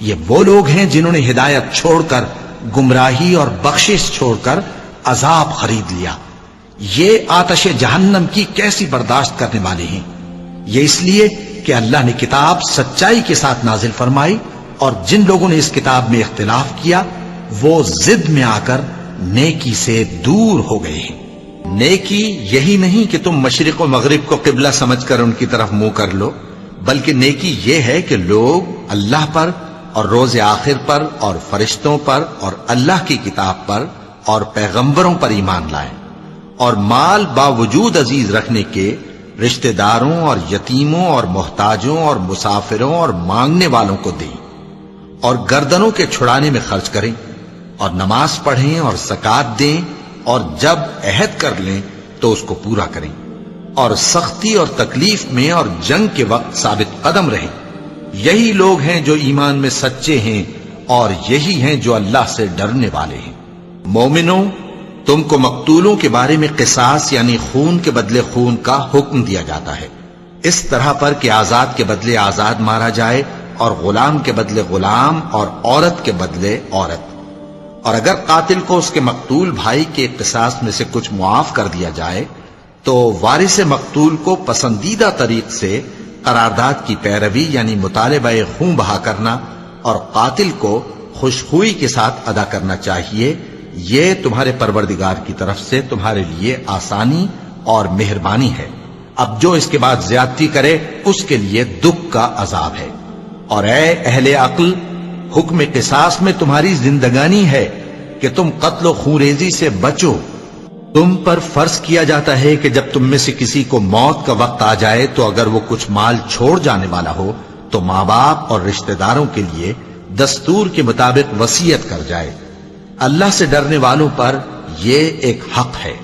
یہ وہ لوگ ہیں جنہوں نے ہدایت چھوڑ کر گمراہی اور بخشش چھوڑ کر عذاب خرید لیا. یہ آتش جہنم کی کیسی برداشت کرنے والے ہیں. یہ اس لیے کہ اللہ نے کتاب سچائی کے ساتھ نازل فرمائی، اور جن لوگوں نے اس کتاب میں اختلاف کیا وہ ضد میں آ کر نیکی سے دور ہو گئے ہیں. نیکی یہی نہیں کہ تم مشرق و مغرب کو قبلہ سمجھ کر ان کی طرف منہ کر لو، بلکہ نیکی یہ ہے کہ لوگ اللہ پر اور روز آخر پر اور فرشتوں پر اور اللہ کی کتاب پر اور پیغمبروں پر ایمان لائیں، اور مال باوجود عزیز رکھنے کے رشتہ داروں اور یتیموں اور محتاجوں اور مسافروں اور مانگنے والوں کو دیں، اور گردنوں کے چھڑانے میں خرچ کریں، اور نماز پڑھیں اور زکوٰۃ دیں، اور جب عہد کر لیں تو اس کو پورا کریں، اور سختی اور تکلیف میں اور جنگ کے وقت ثابت قدم رہیں. یہی لوگ ہیں جو ایمان میں سچے ہیں، اور یہی ہیں جو اللہ سے ڈرنے والے ہیں. مومنوں، تم کو مقتولوں کے بارے میں قصاص یعنی خون کے بدلے خون کا حکم دیا جاتا ہے، اس طرح پر کہ آزاد کے بدلے آزاد مارا جائے، اور غلام کے بدلے غلام، اور عورت کے بدلے عورت. اور اگر قاتل کو اس کے مقتول بھائی کے قصاص میں سے کچھ معاف کر دیا جائے تو وارث مقتول کو پسندیدہ طریق سے قرارداد کی پیروی یعنی مطالبہ خون بہا کرنا اور قاتل کو خوشخوئی کے ساتھ ادا کرنا چاہیے. یہ تمہارے پروردگار کی طرف سے تمہارے لیے آسانی اور مہربانی ہے. اب جو اس کے بعد زیادتی کرے اس کے لیے دکھ کا عذاب ہے. اور اے اہل عقل، حکم قصاص میں تمہاری زندگانی ہے کہ تم قتل و خونریزی سے بچو. تم پر فرض کیا جاتا ہے کہ جب تم میں سے کسی کو موت کا وقت آ جائے تو اگر وہ کچھ مال چھوڑ جانے والا ہو تو ماں باپ اور رشتہ داروں کے لیے دستور کے مطابق وصیت کر جائے. اللہ سے ڈرنے والوں پر یہ ایک حق ہے.